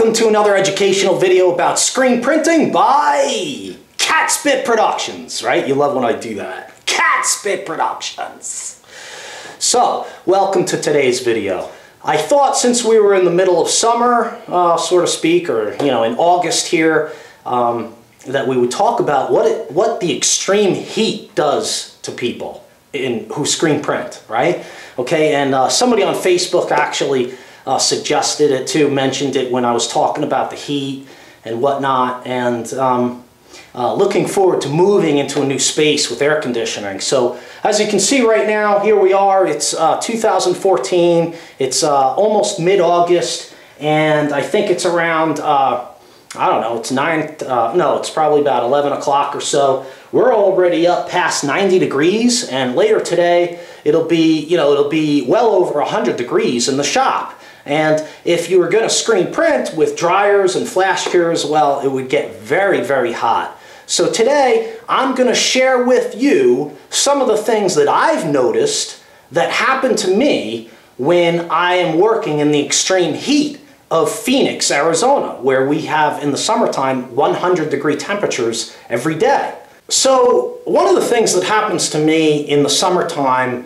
Welcome to another educational video about screen printing by Catspit Productions, right? You love when I do that. Catspit Productions. So, welcome to today's video. I thought since we were in the middle of summer, so to speak, or in August here, that we would talk about what the extreme heat does to people who screen print, right? Okay, and somebody on Facebook actually suggested it too, mentioned it when I was talking about the heat and whatnot, and looking forward to moving into a new space with air conditioning. So as you can see right now, here we are. It's 2014. It's almost mid-August, and I think it's around I don't know, it's probably about 11 o'clock or so. We're already up past 90 degrees, and later today it'll be well over 100 degrees in the shop. And if you were going to screen print with dryers and flash cures, well, it would get very, very hot. So today I'm going to share with you some of the things that I've noticed that happen to me when I am working in the extreme heat of Phoenix, Arizona, where we have in the summertime 100-degree temperatures every day. So one of the things that happens to me in the summertime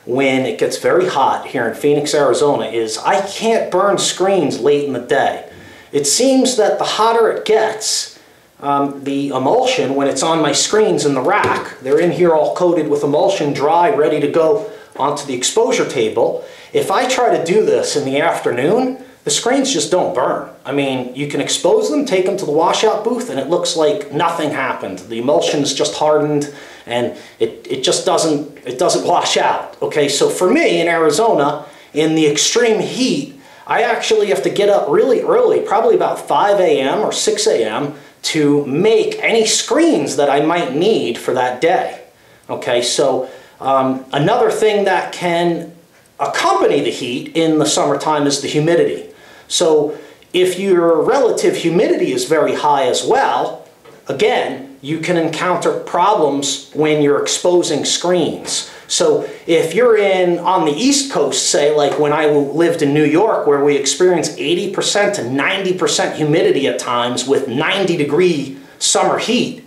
when it gets very hot here in Phoenix, Arizona, is I can't burn screens late in the day. It seems that the hotter it gets, the emulsion, when it's on my screens in the rack, they're in here all coated with emulsion, dry, ready to go onto the exposure table. If I try to do this in the afternoon, the screens just don't burn. I mean, you can expose them, take them to the washout booth, and it looks like nothing happened. The emulsion's just hardened, and it just doesn't wash out. Okay, so for me in Arizona, in the extreme heat, I actually have to get up really early, probably about 5 a.m. or 6 a.m. to make any screens that I might need for that day. Okay, so another thing that can accompany the heat in the summertime is the humidity. So if your relative humidity is very high as well, again, you can encounter problems when you're exposing screens. So if you're on the East Coast, say like when I lived in New York, where we experience 80% to 90% humidity at times with 90-degree summer heat,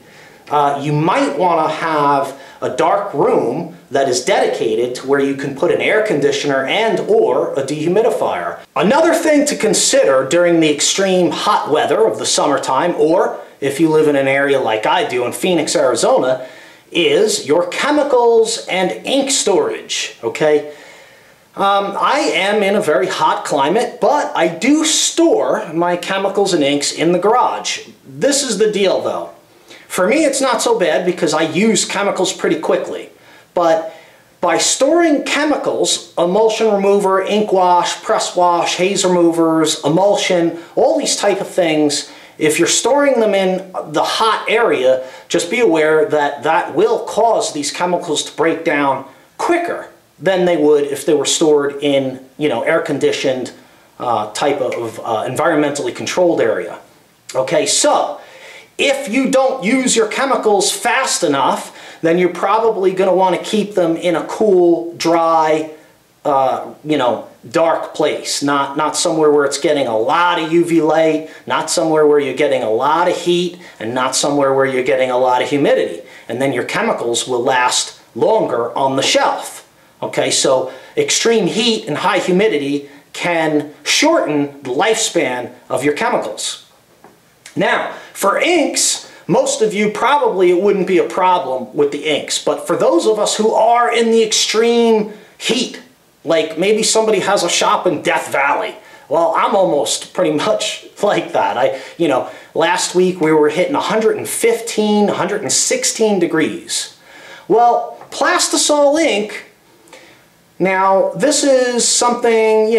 you might want to have a dark room that is dedicated to where you can put an air conditioner and or a dehumidifier. Another thing to consider during the extreme hot weather of the summertime, or if you live in an area like I do in Phoenix, Arizona, is your chemicals and ink storage, okay? I am in a very hot climate, but I do store my chemicals and inks in the garage. This is the deal though. For me, it's not so bad because I use chemicals pretty quickly. But by storing chemicals, emulsion remover, ink wash, press wash, haze removers, emulsion, all these type of things, if you're storing them in the hot area, just be aware that that will cause these chemicals to break down quicker than they would if they were stored in, air-conditioned type of environmentally controlled area. Okay, so if you don't use your chemicals fast enough, then you're probably going to want to keep them in a cool, dry, dark place. Not somewhere where it's getting a lot of UV light, not somewhere where you're getting a lot of heat, and not somewhere where you're getting a lot of humidity. And then your chemicals will last longer on the shelf. Okay, so extreme heat and high humidity can shorten the lifespan of your chemicals. Now, for inks, most of you probably it wouldn't be a problem with the inks, but for those of us who are in the extreme heat, like maybe somebody has a shop in Death Valley, well, I'm almost pretty much like that. Last week we were hitting 115, 116 degrees. Well, plastisol ink, now this is something,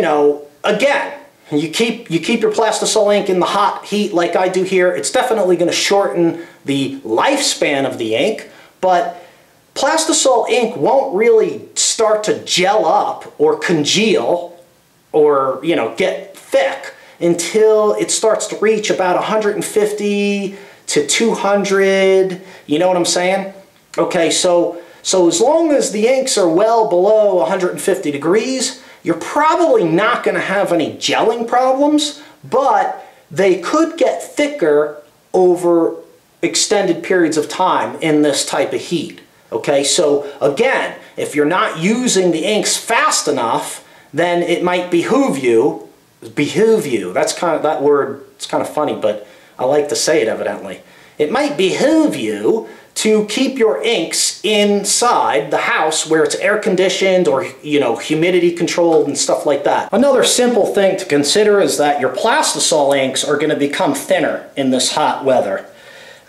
again, you keep your plastisol ink in the hot heat like I do here, it's definitely going to shorten the lifespan of the ink, but plastisol ink won't really start to gel up or congeal or, get thick until it starts to reach about 150 to 200, you know what I'm saying? Okay, so as long as the inks are well below 150 degrees, you're probably not going to have any gelling problems, but they could get thicker over extended periods of time in this type of heat. Okay, so again, if you're not using the inks fast enough, then it might behoove you, that's kind of, that word, it's kind of funny, but I like to say it evidently. It might behoove you to keep your inks inside the house where it's air conditioned or, you know, humidity controlled and stuff like that. Another simple thing to consider is that your plastisol inks are going to become thinner in this hot weather.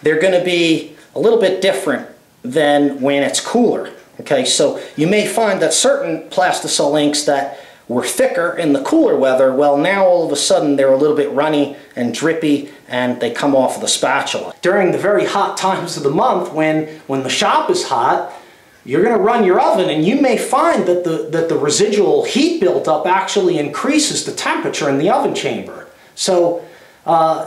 They're going to be a little bit different than when it's cooler. Okay, so you may find that certain plastisol inks that were thicker in the cooler weather, well, now all of a sudden they're a little bit runny and drippy and they come off of the spatula. During the very hot times of the month when the shop is hot, you're going to run your oven and you may find that the residual heat buildup actually increases the temperature in the oven chamber. So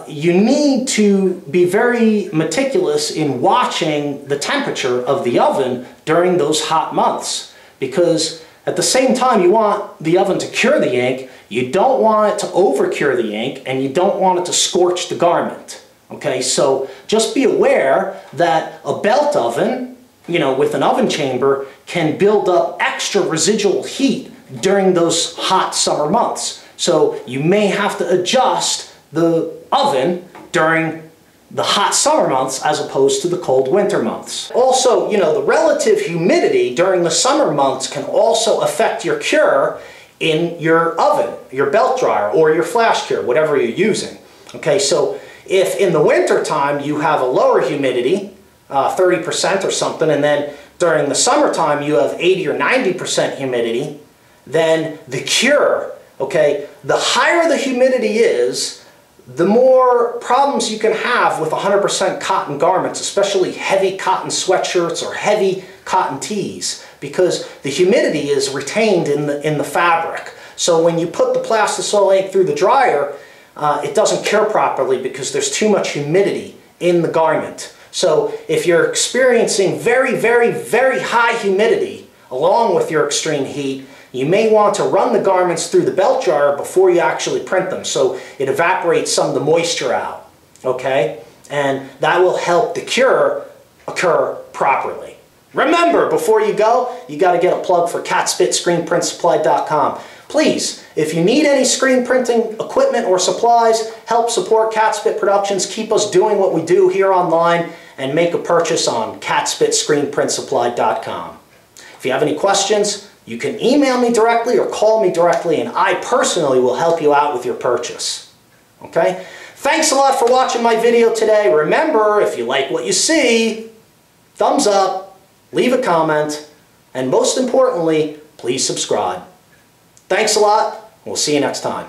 you need to be very meticulous in watching the temperature of the oven during those hot months, because at the same time you want the oven to cure the ink, you don't want it to over-cure the ink, and you don't want it to scorch the garment. Okay, so just be aware that a belt oven, you know, with an oven chamber can build up extra residual heat during those hot summer months. So you may have to adjust the oven during the hot summer months as opposed to the cold winter months. Also, you know, the relative humidity during the summer months can also affect your cure in your oven, your belt dryer, or your flash cure, whatever you're using. Okay, so if in the winter time you have a lower humidity, 30% or something, and then during the summertime you have 80 or 90% humidity, then the cure, okay, the higher the humidity is, the more problems you can have with 100% cotton garments, especially heavy cotton sweatshirts or heavy cotton tees, because the humidity is retained in the fabric. So when you put the plastisol ink through the dryer, it doesn't cure properly because there's too much humidity in the garment. So if you're experiencing very, very, very high humidity along with your extreme heat, you may want to run the garments through the belt dryer before you actually print them, so it evaporates some of the moisture out, okay? And that will help the cure occur properly. Remember, before you go, you got to get a plug for Catspit, Screenprintsupply.com. Please, if you need any screen printing equipment or supplies, help support Catspit Productions, keep us doing what we do here online, and make a purchase on Catspit, Screenprintsupply.com. If you have any questions, you can email me directly or call me directly, and I personally will help you out with your purchase. Okay? Thanks a lot for watching my video today. Remember, if you like what you see, thumbs up, leave a comment, and most importantly, please subscribe. Thanks a lot. We'll see you next time.